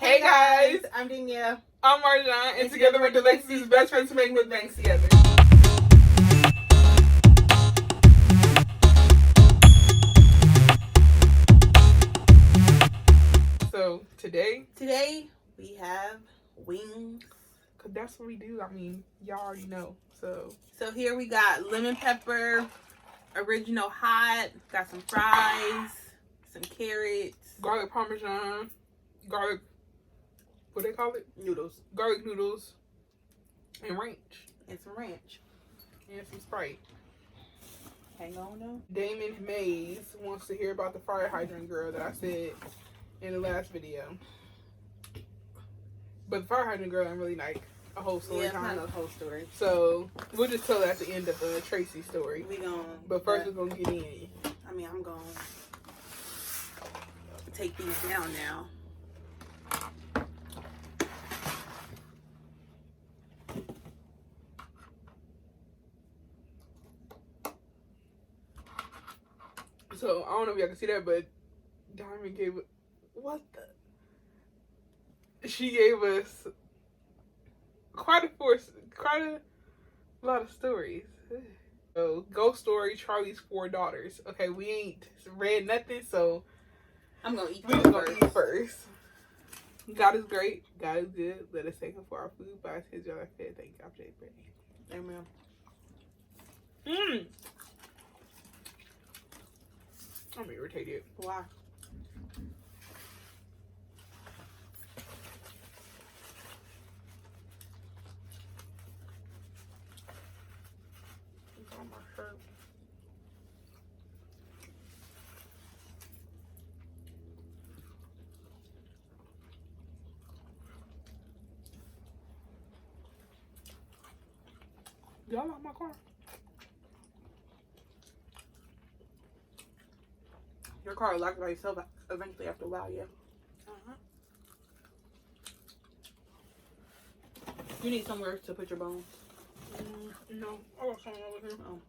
Hey guys, I'm Danielle. I'm Marjan, and together we're DeLexisEats best friends to make MUKBANGs together. So today we have wings. Cause that's what we do. I mean, y'all already know. So here we got lemon pepper, original hot, got some fries, some carrots, garlic parmesan, garlic, what they call it? noodles, Garlic noodles, and ranch. And some ranch. And some Sprite. Hang on though. Damon Mays wants to hear about the fire hydrant girl that I said in the last video. But the fire hydrant girl ain't really like a whole story. Yeah, it's not a whole story. So we'll just tell it at the end of the Tracy story. But first we're gonna get in. I'm gonna take these down now. So I don't know if y'all can see that, but Diamond gave it. What the? She gave us quite a lot of stories. So, ghost story, Charlie's 4 daughters. Okay, we ain't read nothing, so I'm gonna eat first. God is great. God is good. Let us thank him for our food. By his jar fed. Thank God for bread. Amen. I'm irritated. Why? It's on my shirt. Do y'all like my car? Your car will lock by itself eventually after a while, yeah. You need somewhere to put your bones. No, I got something over here. Oh.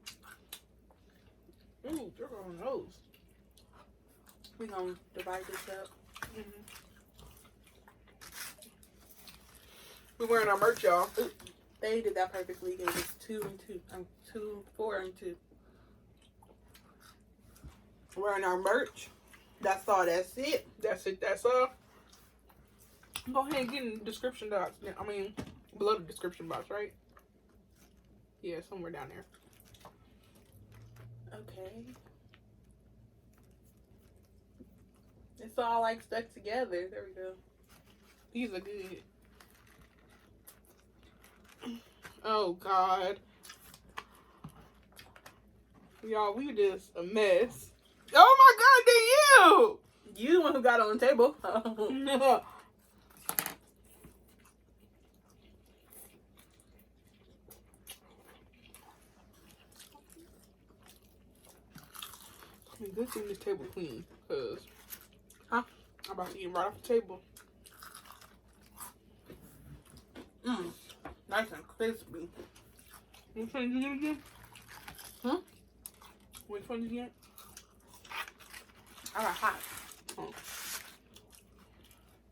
Ooh, they're on those. We're gonna divide this up. We're wearing our merch, y'all. They did that perfectly. Gave us 2 and 2. 4 and 2. Wearing our merch. That's all. That's it. That's it. That's all. Go ahead and get in the description box. I mean, below the description box, right? Yeah, somewhere down there. Okay. It's all like stuck together. There we go. These are good. Oh, God. Y'all, we just a mess. Oh, my God, Danielle! You the one who got it on the table. No. Good thing this table clean, because I'm about to eat right off the table. Nice and crispy. Which one did you get again? Huh? Which one did you get? I got hot. Oh.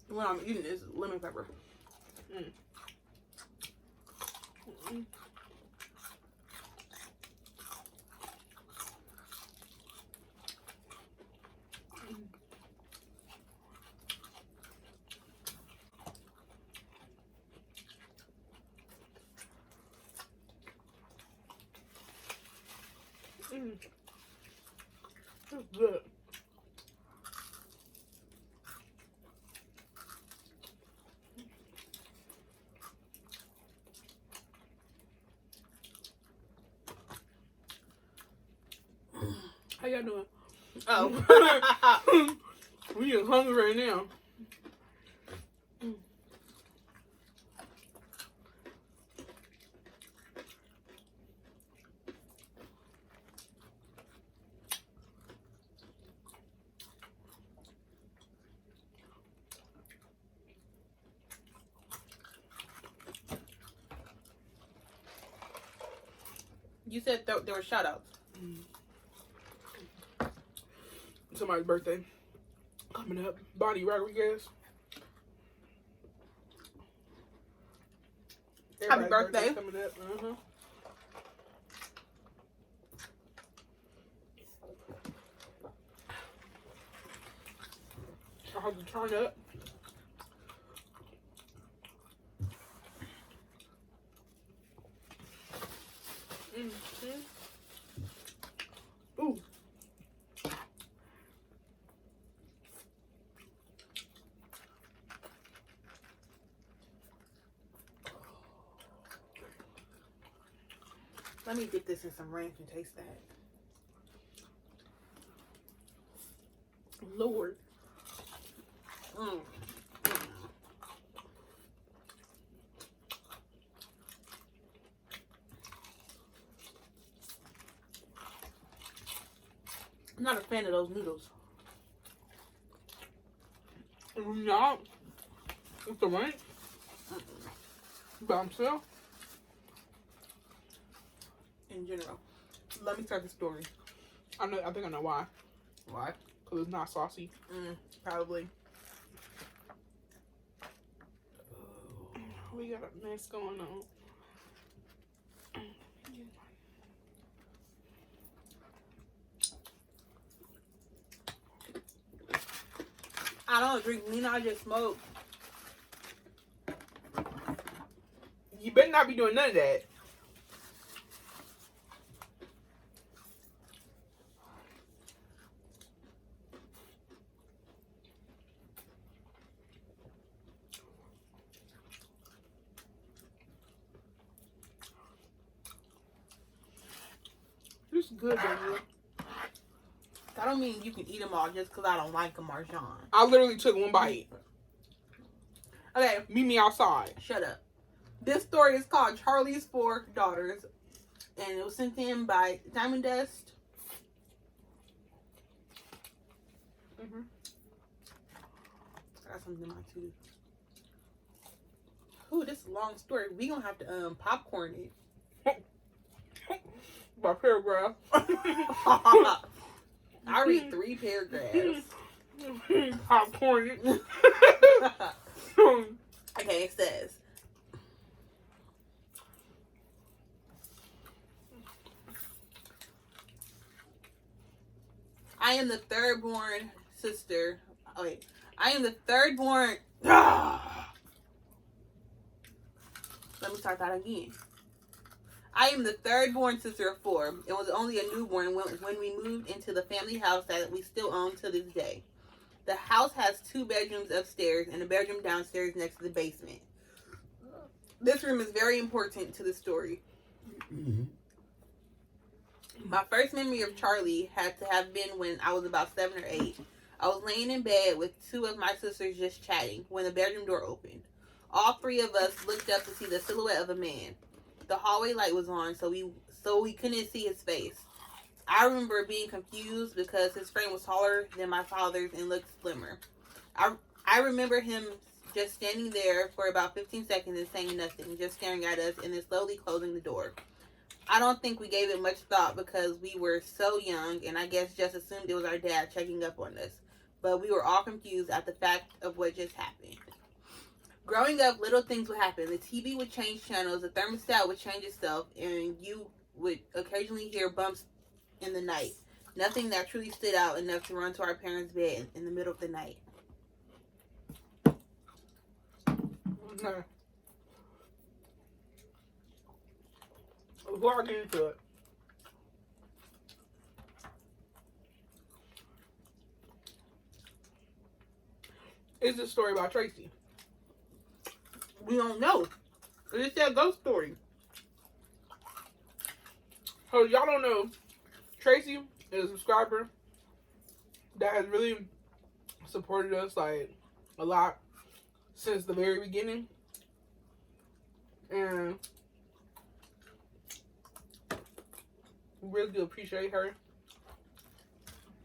The one I'm eating is lemon pepper. It's good. How y'all doing? Oh. We just hungry right now. You said there were shout outs. Somebody's birthday coming up. Bonnie Rodriguez. Happy birthday. Coming up. I have to turn up. Ooh. Let me get this in some ranch and taste that. Lord. I'm not a fan of those noodles. Not. It's the ranch. By himself. In general. Let me start the story. I think I know why. Why? Because it's not saucy. Probably. We got a mess going on. I don't drink meat, I just smoke. You better not be doing none of that. This is good, Danielle. I don't mean you can eat them all just because I don't like them, Marjan. I literally took one bite. Okay. Meet me outside. Shut up. This story is called Charlie's 4 Daughters. And it was sent in by Diamond Dust. I got something in my tooth. Ooh, this is a long story. We gonna have to popcorn it. By paragraph. I read 3 paragraphs. Popcorn it. Okay, it says, I am the third born sister. Oh wait. I am the third born. Let me start that again. I am the third born sister of 4 and was only a newborn when we moved into the family house that we still own to this day. The house has 2 bedrooms upstairs and a bedroom downstairs next to the basement. This room is very important to the story. My first memory of Charlie had to have been when I was about 7 or 8. I was laying in bed with 2 of my sisters just chatting when the bedroom door opened. All 3 of us looked up to see the silhouette of a man. The hallway light was on, so we couldn't see his face. I remember being confused because his frame was taller than my father's and looked slimmer. I remember him just standing there for about 15 seconds and saying nothing, just staring at us and then slowly closing the door. I don't think we gave it much thought because we were so young and I guess just assumed it was our dad checking up on us. But we were all confused at the fact of what just happened. Growing up, little things would happen. The TV would change channels, the thermostat would change itself, and you would occasionally hear bumps in the night. Nothing that truly stood out enough to run to our parents' bed in the middle of the night. No. Before I get into it, it's a story about Tracy. We don't know. It's a ghost story. So y'all don't know, Tracy is a subscriber that has really supported us like a lot since the very beginning. And we really do appreciate her.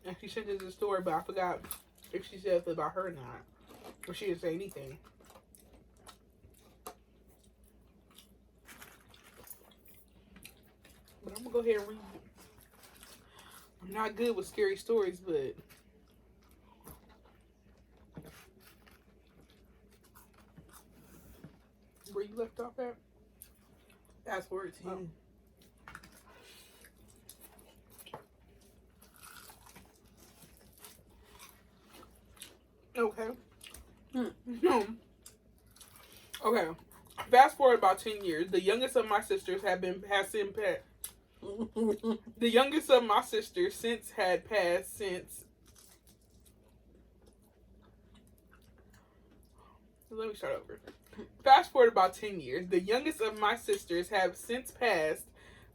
And she sent us a story, but I forgot if she said it about her or not. Or she didn't say anything. But I'm gonna go ahead and read it. I'm not good with scary stories, but where you left off at? Fast forward to you. Okay. Okay. Fast forward about 10 years. The youngest of my sisters the youngest of my sisters since had passed since. Let me start over. Fast forward about 10 years. The youngest of my sisters have since passed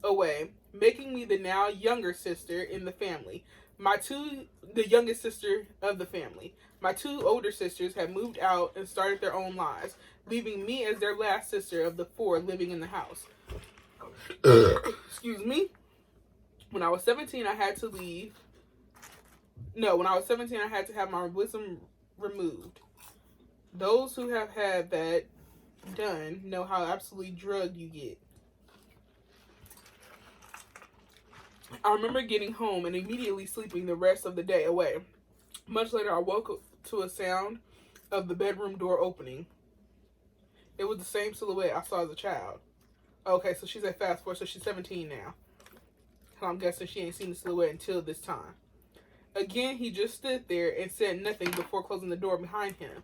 away, making me the now younger sister in the family. The youngest sister of the family. My two older sisters have moved out and started their own lives, leaving me as their last sister of the four living in the house. Excuse me. When I was 17, I had to leave. No, when I was 17, I had to have my wisdom removed. Those who have had that done know how absolutely drugged you get. I remember getting home and immediately sleeping the rest of the day away. Much later, I woke up to a sound of the bedroom door opening. It was the same silhouette I saw as a child. Okay, so she's at fast forward, so she's 17 now. So I'm guessing she ain't seen the silhouette until this time. Again, he just stood there and said nothing before closing the door behind him.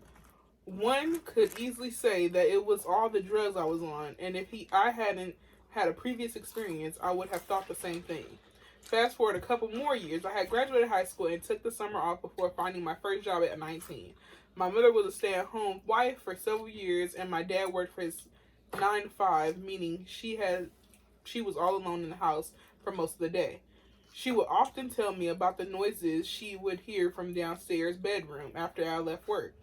One could easily say that it was all the drugs I was on, and if I hadn't had a previous experience, I would have thought the same thing. Fast forward a couple more years, I had graduated high school and took the summer off before finding my first job at 19. My mother was a stay-at-home wife for several years, and my dad worked for his 9 to 5, meaning she was all alone in the house for most of the day. She would often tell me about the noises she would hear from downstairs bedroom after I left for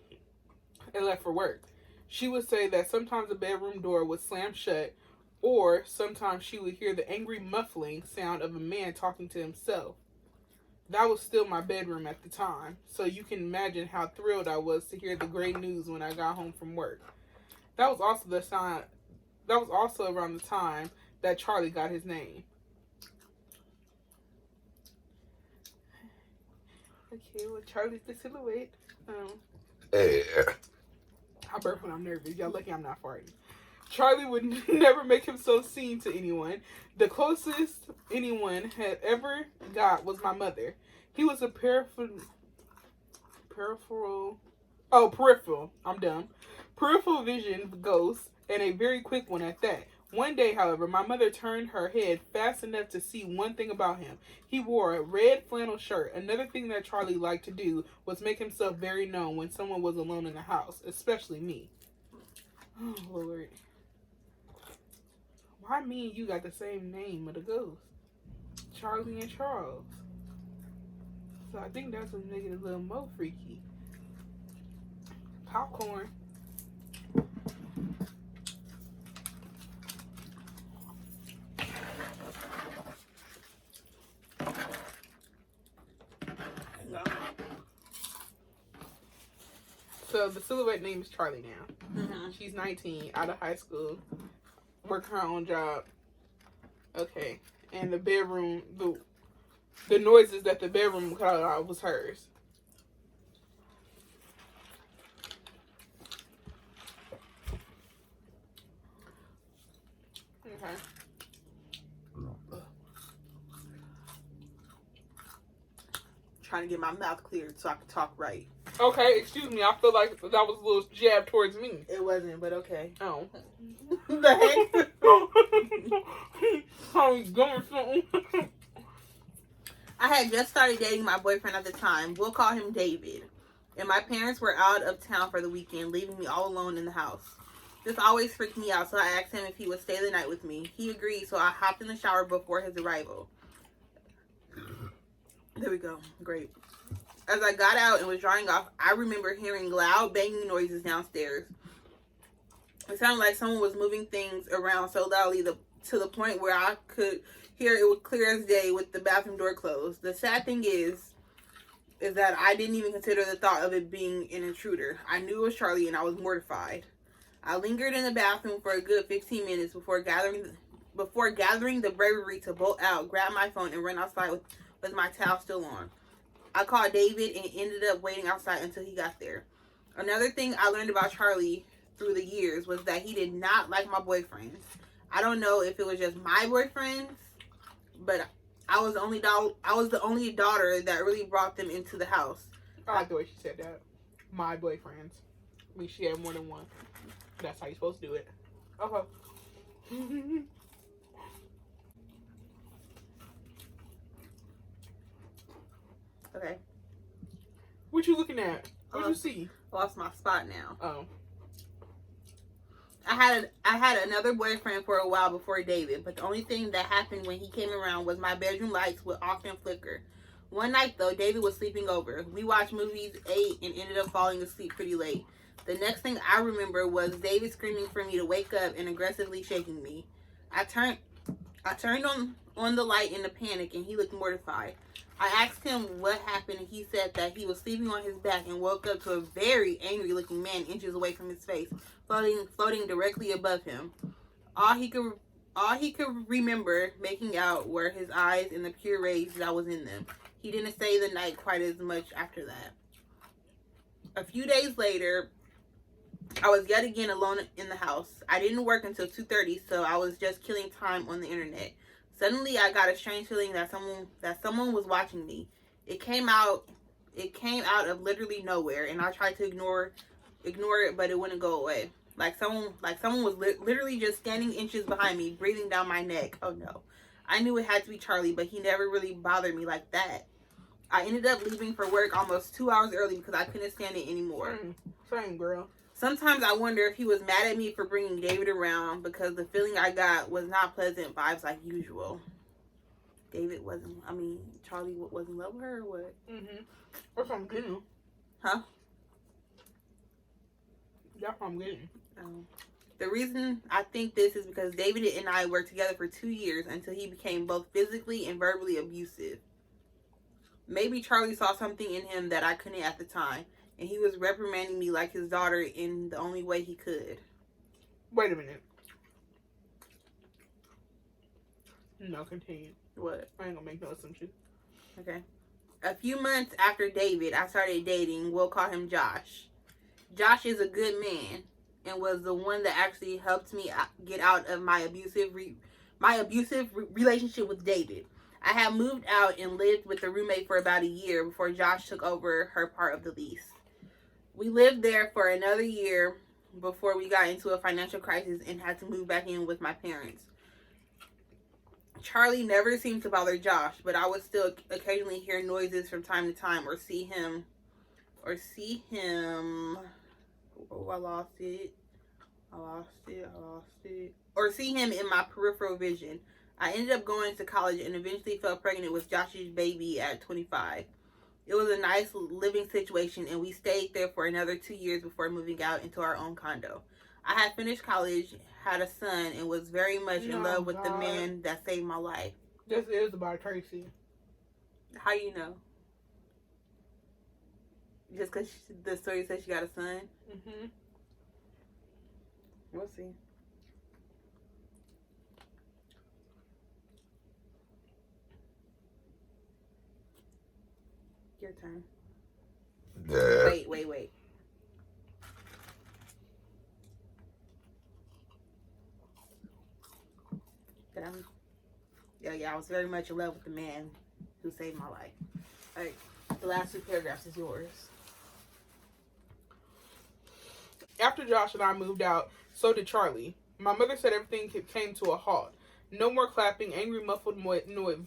work. She would say that sometimes the bedroom door would slam shut, or sometimes she would hear the angry muffling sound of a man talking to himself. That was still my bedroom at the time, so you can imagine how thrilled I was to hear the great news when I got home from work. That was also around the time that Charlie got his name. Okay, well, Charlie's the silhouette. I burp when I'm nervous. Y'all lucky I'm not farting. Charlie would never make himself seen to anyone. The closest anyone had ever got was my mother. He was a peripheral. I'm dumb. Peripheral vision ghost, and a very quick one at that. One day, however, my mother turned her head fast enough to see one thing about him. He wore a red flannel shirt. Another thing that Charlie liked to do was make himself very known when someone was alone in the house, especially me. Oh, Lord. Why me and you got the same name of the ghost? Charlie and Charles. So I think that's what makes it a little more freaky. Popcorn. So the silhouette name is Charlie now. Mm-hmm. She's 19, out of high school, working her own job. Okay, and the bedroom, the noises that the bedroom cut out was hers. Okay. Trying to get my mouth cleared so I can talk right. Okay, excuse me. I feel like that was a little jab towards me. It wasn't, but okay. Oh. The heck? I'm going something. I had just started dating my boyfriend at the time. We'll call him David. And my parents were out of town for the weekend, leaving me all alone in the house. This always freaked me out, so I asked him if he would stay the night with me. He agreed, so I hopped in the shower before his arrival. There we go. Great. As I got out and was drying off, I remember hearing loud banging noises downstairs. It sounded like someone was moving things around so loudly to the point where I could hear it was clear as day with the bathroom door closed. The sad thing is that I didn't even consider the thought of it being an intruder. I knew it was Charlie and I was mortified. I lingered in the bathroom for a good 15 minutes before gathering the bravery to bolt out, grab my phone, and run outside with my towel still on. I called David and ended up waiting outside until he got there. Another thing I learned about Charlie through the years was that he did not like my boyfriends. I don't know if it was just my boyfriends, but I was the only daughter that really brought them into the house. I like the way she said that. My boyfriends. I mean, she had more than one. That's how you're supposed to do it. Okay. Okay. What you looking at? What you see? I lost my spot now. Oh. I had another boyfriend for a while before David, but the only thing that happened when he came around was my bedroom lights would often flicker. One night though, David was sleeping over. We watched movies, ate, and ended up falling asleep pretty late. The next thing I remember was David screaming for me to wake up and aggressively shaking me. I turned on the light in a panic and he looked mortified. I asked him what happened and he said that he was sleeping on his back and woke up to a very angry looking man inches away from his face, floating directly above him. All he could remember making out were his eyes and the pure rage that was in them. He didn't stay the night quite as much after that. A few days later, I was yet again alone in the house. I didn't work until 2:30, so I was just killing time on the internet. Suddenly, I got a strange feeling that someone was watching me. It came out of literally nowhere, and I tried to ignore it, but it wouldn't go away. Like someone was literally just standing inches behind me, breathing down my neck. Oh no. I knew it had to be Charlie, but he never really bothered me like that. I ended up leaving for work almost 2 hours early because I couldn't stand it anymore. Same, girl. Sometimes I wonder if he was mad at me for bringing David around because the feeling I got was not pleasant vibes like usual. Charlie wasn't in love with her or what? That's what I'm getting. Huh? That's what I'm getting. The reason I think this is because David and I worked together for 2 years until he became both physically and verbally abusive. Maybe Charlie saw something in him that I couldn't at the time, and he was reprimanding me like his daughter in the only way he could. Wait a minute. No, continue. What? I ain't gonna make no assumptions. Okay. A few months after David, I started dating. We'll call him Josh. Josh is a good man and was the one that actually helped me get out of my abusive relationship with David. I had moved out and lived with a roommate for about a year before Josh took over her part of the lease. We lived there for another year before we got into a financial crisis and had to move back in with my parents. Charlie never seemed to bother Josh, but I would still occasionally hear noises from time to time or see him. Oh, I lost it. Or see him in my peripheral vision. I ended up going to college and eventually fell pregnant with Josh's baby at 25. It was a nice living situation, and we stayed there for another 2 years before moving out into our own condo. I had finished college, had a son, and was very much in love with the man that saved my life. This is about Tracy. How you know? Just because the story says she got a son? We'll see. Your turn. Wait. Yeah, I was very much in love with the man who saved my life. Alright, the last 2 paragraphs is yours. After Josh and I moved out, so did Charlie. My mother said everything came to a halt. No more clapping, angry muffled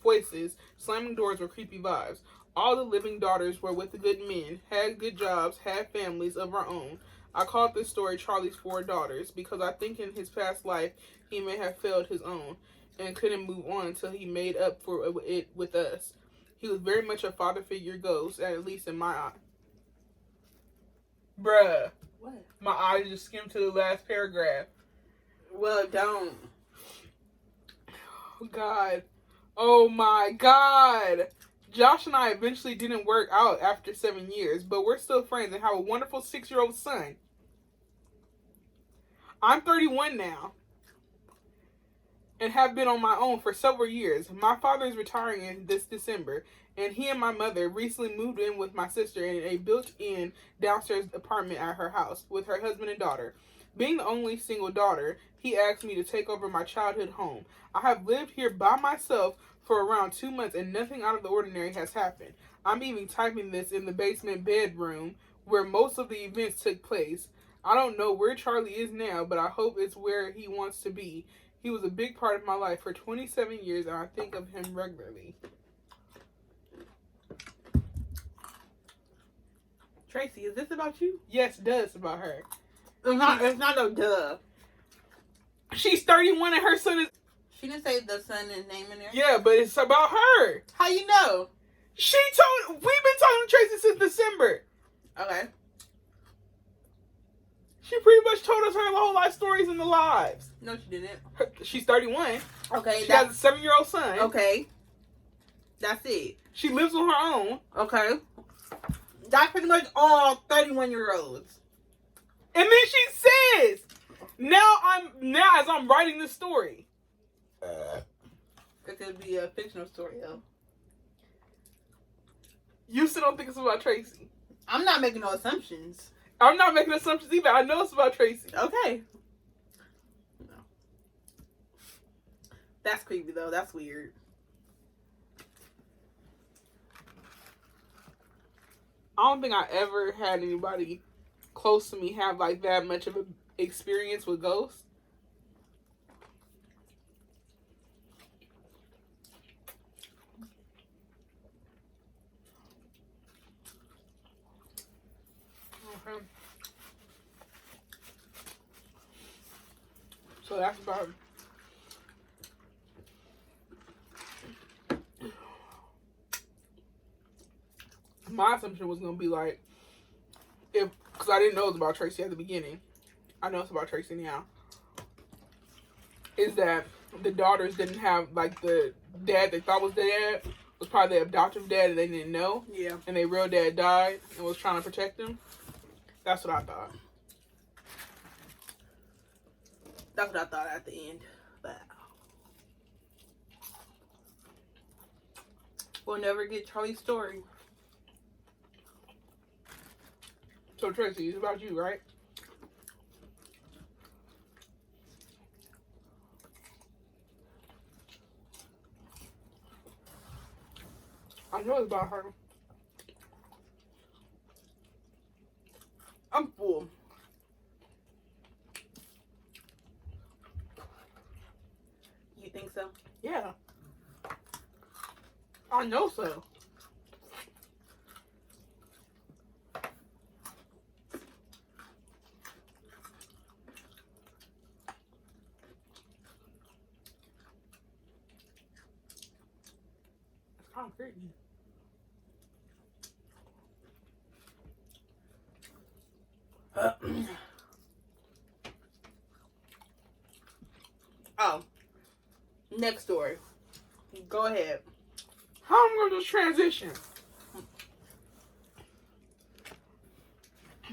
voices, slamming doors, or creepy vibes. All the living daughters were with the good men, had good jobs, had families of our own. I called this story Charlie's 4 Daughters because I think in his past life he may have failed his own and couldn't move on until he made up for it with us. He was very much a father figure ghost, at least in my eye. Bruh. What? My eyes just skimmed to the last paragraph. Well, don't. Oh, God. Oh, my God. Josh and I eventually didn't work out after 7 years, but we're still friends and have a wonderful 6-year-old son. I'm 31 now and have been on my own for several years. My father is retiring this December, and he and my mother recently moved in with my sister in a built-in downstairs apartment at her house with her husband and daughter. Being the only single daughter, he asked me to take over my childhood home. I have lived here by myself for around 2 months and nothing out of the ordinary has happened. I'm even typing this in the basement bedroom where most of the events took place. I don't know where Charlie is now, but I hope it's where he wants to be. He was a big part of my life for 27 years, and I think of him regularly. Tracy, is this about you? Yes, it does about her. It's not no duh. She's 31 and her son is... She didn't say the son and name in there? Yeah, but it's about her. How you know? We've been talking to Tracy since December. Okay. She pretty much told us her whole life stories in the lives. No, she didn't. She's 31. Okay. She has a 7-year-old son. Okay. That's it. She lives on her own. Okay. That's pretty much all 31-year-olds. And then she says, now as I'm writing this story. It could be a fictional story, though. You still don't think it's about Tracy? I'm not making no assumptions. I'm not making assumptions either. I know it's about Tracy. Okay. No. That's creepy, though. That's weird. I don't think I ever had anybody close to me have like that much of an experience with ghosts. Okay. So that's about... My assumption was going to be like, because I didn't know it was about Tracy at the beginning. I know it's about Tracy now. Is that the daughters didn't have, like, the dad they thought was their dad was probably their adoptive dad and they didn't know. Yeah. And their real dad died and was trying to protect them. That's what I thought. That's what I thought at the end. But we'll never get Charlie's story. So, Tracy, it's about you, right? I know it's about her. I'm full. You think so? Yeah. I know so. It's kind of creepy. Oh. Next story. Go ahead. How am I going to transition? I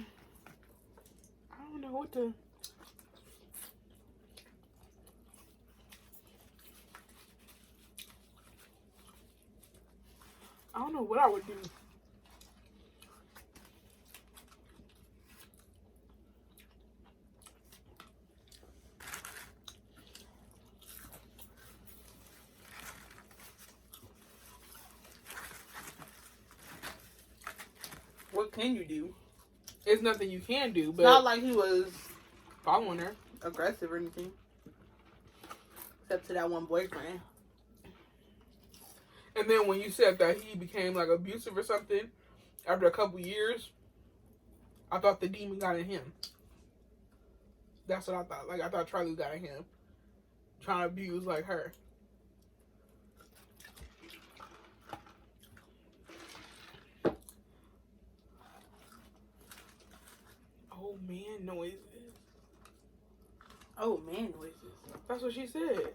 don't know what to... I don't know what I would do. What can you do? It's nothing you can do, but... Not like he was following her. aggressive or anything. Except to that one boyfriend. And then when you said that he became like abusive or something after a couple years, I thought the demon got in him. That's what I thought. Like, I thought Charlie got in him. Trying to abuse like her. Oh man noises. Oh man noises. That's what she said.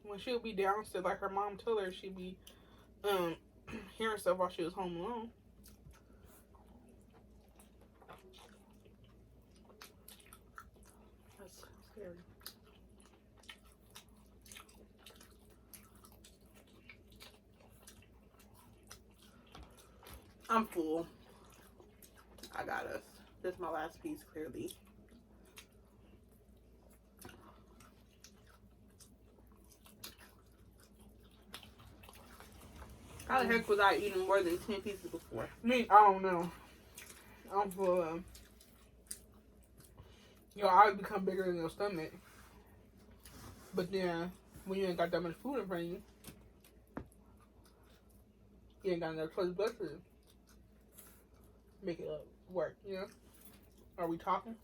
When she'll be downstairs, like her mom told her she'd be hearing stuff while she was home alone. That's scary. I'm full. I got us. This is my last piece, clearly. How the heck was I eating more than 10 pieces before? Me, I don't know. I'm full of, I become bigger than your stomach. But then, when you ain't got that much food in front of you, you ain't got enough choice but to make it work, you know? Are we talking?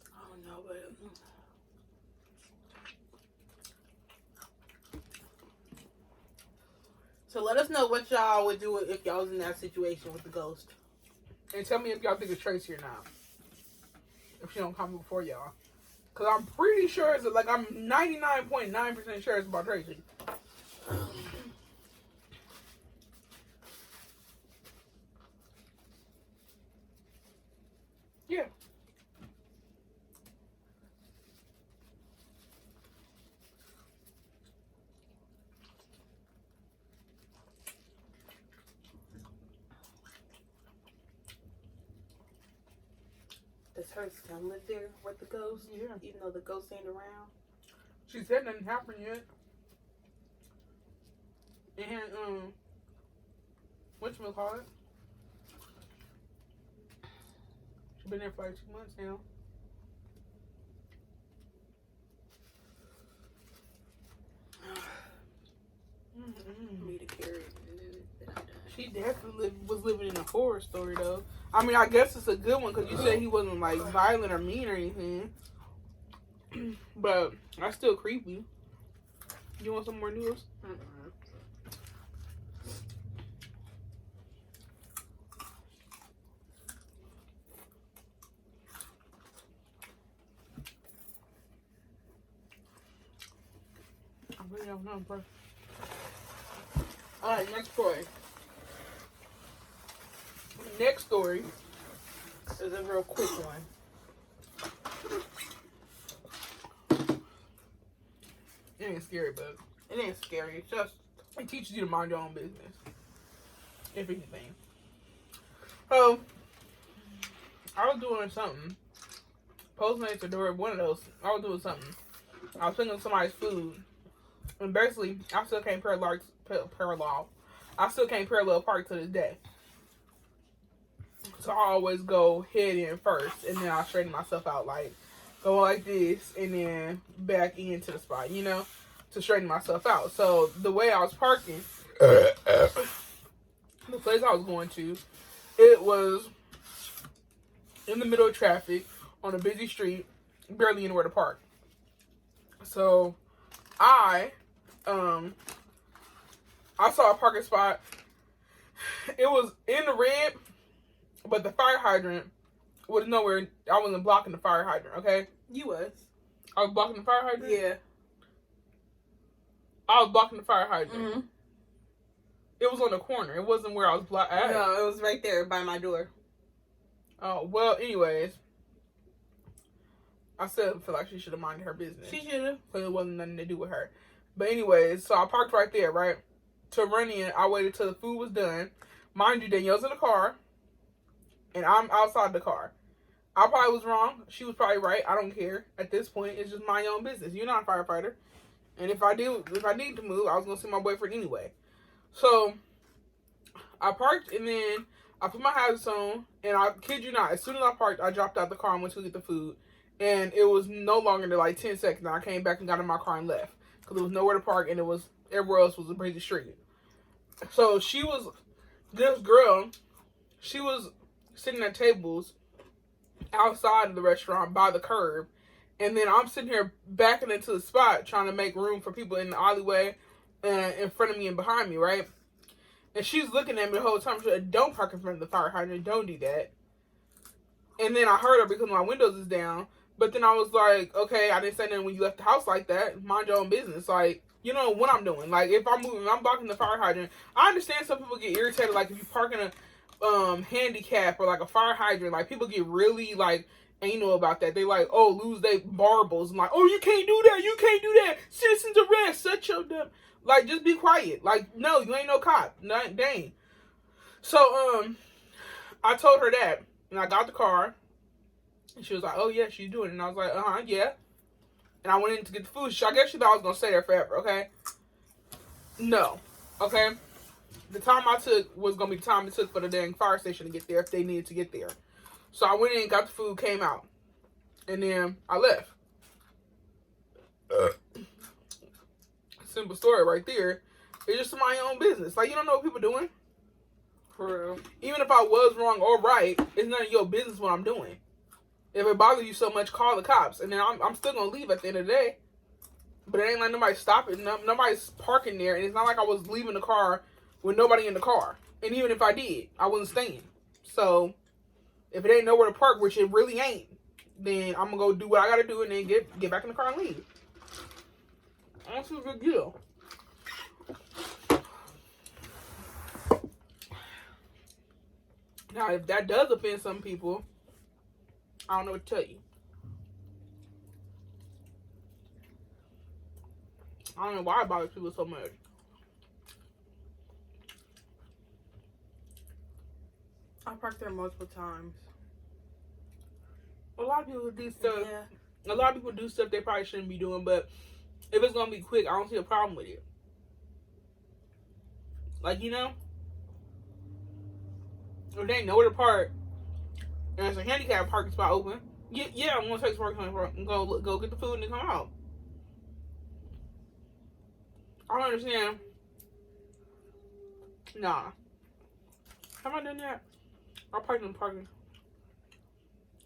I don't know, but... So let us know what y'all would do if y'all was in that situation with the ghost. And tell me if y'all think it's Tracy or not. If she don't come before y'all. Because I'm pretty sure it's like, I'm 99.9% sure it's about Tracy. Yeah. Does her son live there with the ghost? Yeah. Even though the ghost ain't around? She said nothing happened yet. And, whatchamacallit? She's been there for like 2 months now. Me to carry it. She definitely was living in a horror story, though. I mean, I guess it's a good one because you said he wasn't like violent or mean or anything. But that's still creepy. You want some more noodles? I really don't know, bro. Alright, next story. Next story is a real quick one. It ain't scary, but It ain't scary. It's just... it teaches you to mind your own business. If anything. So, I was doing something. Postmates or door, one of those. I was doing something. I was picking up somebody's food. And basically, I still can't parallel. I still can't parallel park to this day. So I always go head in first, and then I straighten myself out, like go like this, and then back into the spot, you know, to straighten myself out. So the way I was parking, the place I was going to, it was in the middle of traffic on a busy street, barely anywhere to park. So I saw a parking spot. It was in the red, but the fire hydrant was nowhere. I wasn't blocking the fire hydrant, okay? You was. I was blocking the fire hydrant? Yeah. I was blocking the fire hydrant. Mm-hmm. It was on the corner. It wasn't where I was blocking. No, it was right there by my door. Oh, well, anyways. I still feel like she should have minded her business. She should have. Because it wasn't nothing to do with her. But anyways, so I parked right there, right? To run in, I waited till the food was done. Mind you, Danielle's in the car. And I'm outside the car. I probably was wrong. She was probably right. I don't care. At this point, it's just my own business. You're not a firefighter. And if I need to move, I was going to see my boyfriend anyway. So, I parked and then I put my hazards on. And I kid you not, as soon as I parked, I dropped out the car and went to get the food. And it was no longer than like 10 seconds. And I came back and got in my car and left. Because there was nowhere to park and it was, everywhere else was a busy street. So, this girl, she was sitting at tables outside of the restaurant by the curb, and then I'm sitting here backing into the spot trying to make room for people in the alleyway and in front of me and behind me, right? And she's looking at me the whole time. She said, "Don't park in front of the fire hydrant. Don't do that." And then I heard her because my windows is down. But then I was like, okay, I didn't say nothing when you left the house like that. Mind your own business. Like, you know what I'm doing. Like, if I'm moving, I'm blocking the fire hydrant. I understand some people get irritated. Like, if you park in a handicap or like a fire hydrant, like people get really like anal about that. They like, oh, lose they marbles. I'm like, oh, you can't do that. You can't do that. Citizens arrest. Shut your damn. Like, just be quiet. Like, no, you ain't no cop. Not dang. So I told her that, and I got the car, and she was like, oh yeah, she's doing it. And I was like, yeah. And I went in to get the food. I guess she thought I was gonna stay there forever. Okay. No. Okay? The time I took was going to be the time it took for the dang fire station to get there if they needed to get there. So I went in, got the food, came out. And then I left. Simple story right there. It's just my own business. Like, you don't know what people doing. For real. Even if I was wrong or right, it's none of your business what I'm doing. If it bothers you so much, call the cops. And then I'm still going to leave at the end of the day. But it ain't like nobody stopping. Nobody's parking there. And it's not like I was leaving the car with nobody in the car. And even if I did, I wasn't staying. So, if it ain't nowhere to park, which it really ain't, then I'm going to go do what I got to do and then get back in the car and leave. That's a good deal. Now, if that does offend some people, I don't know what to tell you. I don't know why it bothers people so much. I parked there multiple times. A lot of people do stuff. Yeah. A lot of people do stuff they probably shouldn't be doing, but if it's gonna be quick, I don't see a problem with it. Like, you know, if they ain't nowhere to park and there's a handicap parking spot open, yeah, I'm gonna take some parking and go get the food and then come out. I don't understand. Nah. Have I done that? I parked in the parking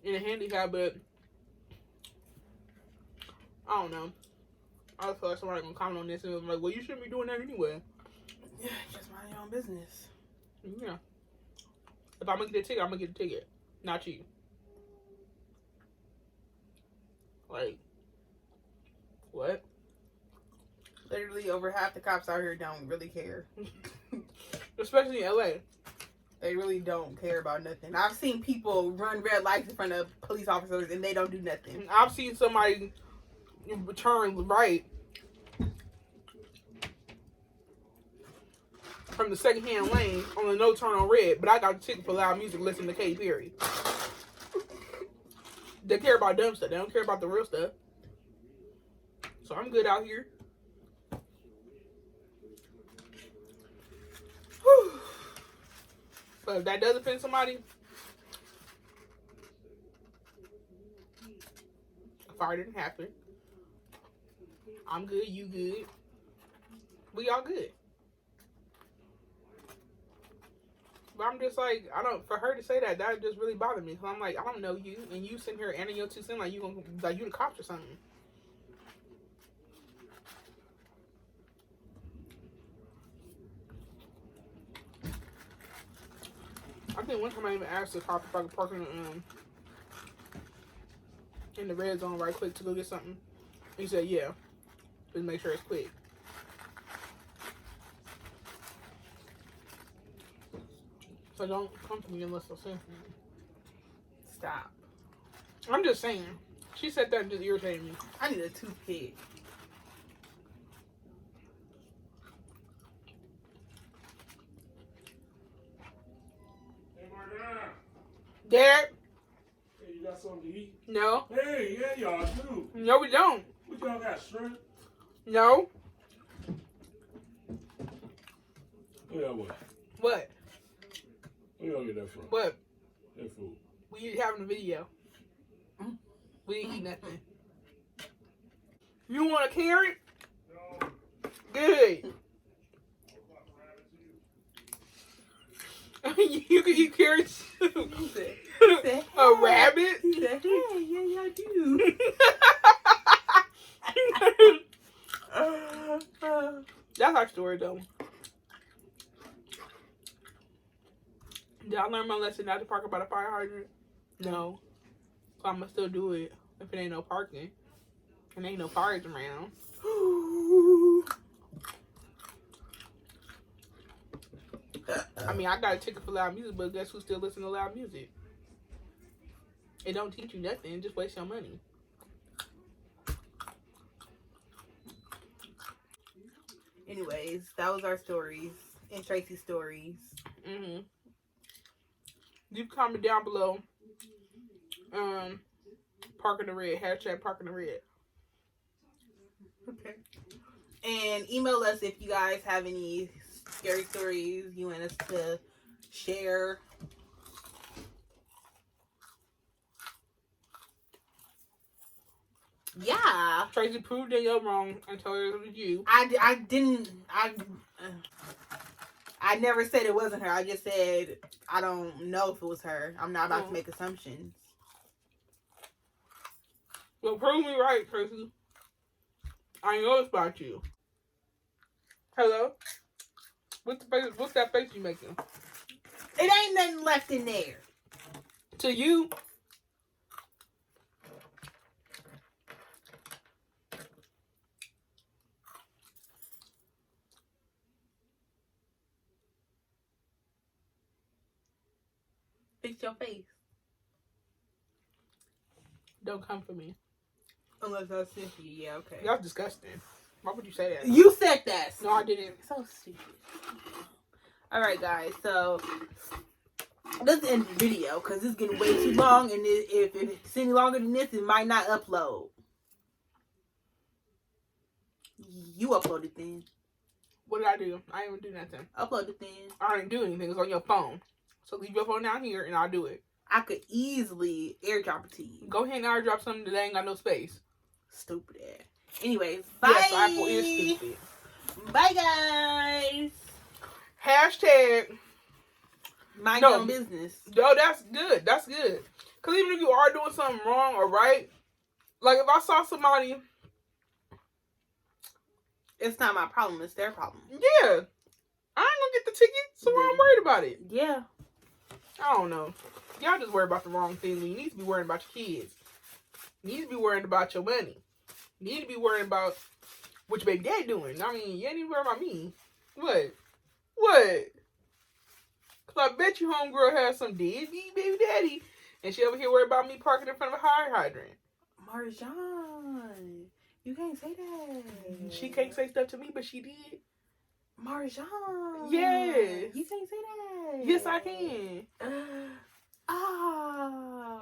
in a handicap, but I don't know. I feel like somebody gonna comment on this and be like, well, you shouldn't be doing that anyway. Yeah, just mind your own business. Yeah. If I'm gonna get a ticket, I'm gonna get a ticket. Not you. Like, what? Literally over half the cops out here don't really care. Especially in LA. They really don't care about nothing. I've seen people run red lights in front of police officers and they don't do nothing. I've seen somebody turn right from the second-hand lane on a no turn on red, but I got a ticket for loud music listening to Katy Perry. They care about dumb stuff. They don't care about the real stuff. So I'm good out here. Whew. But if that does offend somebody, a fire didn't happen. I'm good, you good. We all good. But I'm just like, for her to say that just really bothered me. Cause I'm like, I don't know you, and you sitting here adding your 2 cents like you the cops or something. I think one time I even asked the cop if I could park in the red zone right quick to go get something. He said, yeah. Just make sure it's quick. So don't come to me unless I say something. Stop. I'm just saying. She said that and just irritated me. I need a toothpick. Hey, Marjan. Dad? Hey, you got something to eat? No. Hey, yeah, y'all do. No, we don't. What y'all got, shrimp? No. Where y'all what? What? Where y'all get that from? What? That food. We having a video. We didn't eat nothing. You want a carrot? No. Good. You can eat carrots too. A rabbit? He said, hey, yeah, I do. That's our story though. Did I learn my lesson not to park by the fire hydrant? No. So I'm gonna still do it if it ain't no parking and ain't no fires around. I mean, I got a ticket for loud music, but guess who still listens to loud music? It don't teach you nothing, just waste your money. Anyways, that was our stories and Tracy's stories. Mm-hmm. Leave a comment down below. Parking the red. Hashtag parking the red. Okay. And email us if you guys have any scary stories you want us to share. Yeah. Tracy proved Danielle wrong and told her it was you. I never said it wasn't her. I just said I don't know if it was her. I'm not about to make assumptions. Well, prove me right, Tracy. I know it's about you. Hello? What's that face you making? It ain't nothing left in there. To you? Fix your face. Don't come for me. Unless that's Cynthia. Yeah, okay. That's disgusting. Why would you say that? You said that. No, I didn't. So stupid. Alright, guys. So, let's end the video because it's getting way too long. And if it's any longer than this, it might not upload. You upload it then. What did I do? I didn't do nothing. Upload it then. I didn't do anything. It's on your phone. So leave your phone down here and I'll do it. I could easily airdrop it to you. Go ahead and airdrop something that ain't got no space. Stupid ass. Anyways, bye. Yes, Apple is stupid. Bye, guys. Hashtag. Mind your own business. No, that's good. That's good. Because even if you are doing something wrong or right, like if I saw somebody. It's not my problem. It's their problem. Yeah. I ain't going to get the ticket, so I'm worried about it. Yeah. I don't know. Y'all just worry about the wrong thing. You need to be worrying about your kids. You need to be worrying about your money. You need to be worrying about what your baby dad doing. I mean, you ain't even worrying about me. What? Because I bet you homegirl has some deadbeat baby daddy. And she over here worried about me parking in front of a fire hydrant. Marjan. You can't say that. She can't say stuff to me, but she did. Marjan. Yes. You can't say that. Yes, I can. Ah.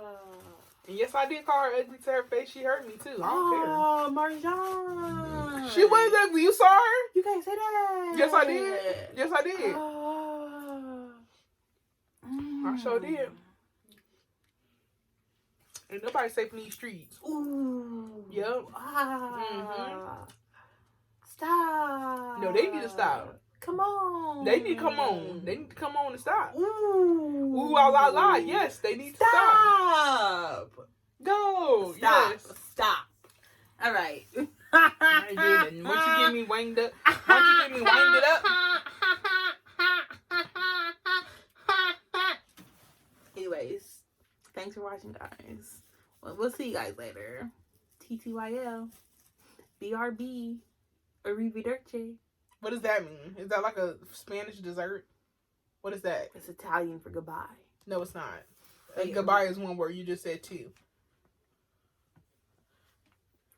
And yes, I did call her ugly to her face. She hurt me too. I don't care. Oh, Marjan. She was ugly. You saw her? You can't say that. Yes, I did. Yes, I did. I sure did. Ain't nobody safe in these streets. Ooh. Yep. Ah. Stop. No, they need to stop. Come on. They need to come on. They need to come on and stop. Ooh. Ooh, la. Yes, they need to stop. Go. Stop. Yes. Stop. All right. I ain't doing nothing. Once you get me wanged up, Anyways, thanks for watching, guys. Well, we'll see you guys later. TTYL. BRB. Arrivederci. What does that mean? Is that like a Spanish dessert? What is that? It's Italian for goodbye. No, it's not. Yeah. Goodbye is one word. You just said two.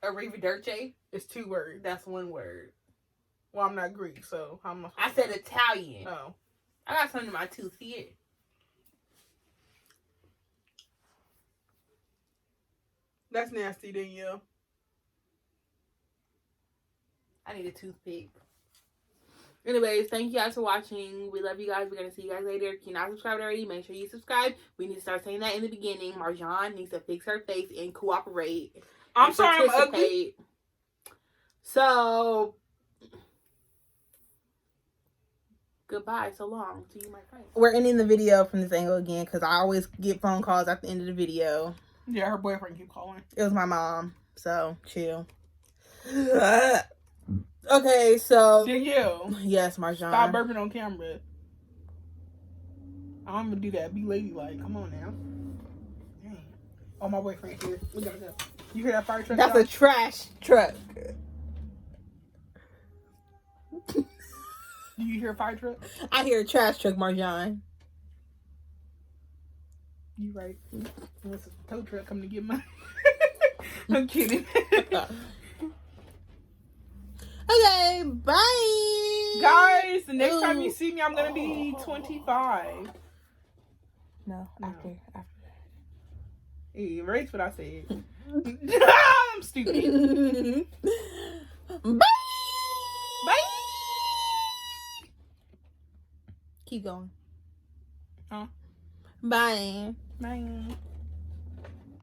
Arrivederci? It's two words. That's one word. Well, I'm not Greek, so how am I said Italian. Oh. I got something in my tooth. See it? That's nasty, Danielle. I need a toothpick. Anyways, thank you guys for watching. We love you guys. We're going to see you guys later. If you're not subscribed already, make sure you subscribe. We need to start saying that in the beginning. Marjan needs to fix her face and cooperate. I'm sorry, I'm ugly. So, goodbye. So long to you, my friend. We're ending the video from this angle again because I always get phone calls at the end of the video. Yeah, her boyfriend keep calling. It was my mom. So, chill. Okay, so Danielle. Yes, Marjan. Stop burping on camera. I'm gonna do that. Be ladylike. Come on now. Dang. Oh, my boyfriend here. We gotta go. You hear that fire truck? That's a trash truck. Do you hear a fire truck? I hear a trash truck, Marjan. You right. Unless it's a tow truck coming to get mine. I'm kidding. Okay, bye. Guys, the next time you see me, I'm going to be 25. No, after. Hey, erase what I said. I'm stupid. Bye. Keep going. Huh? Bye. Bye.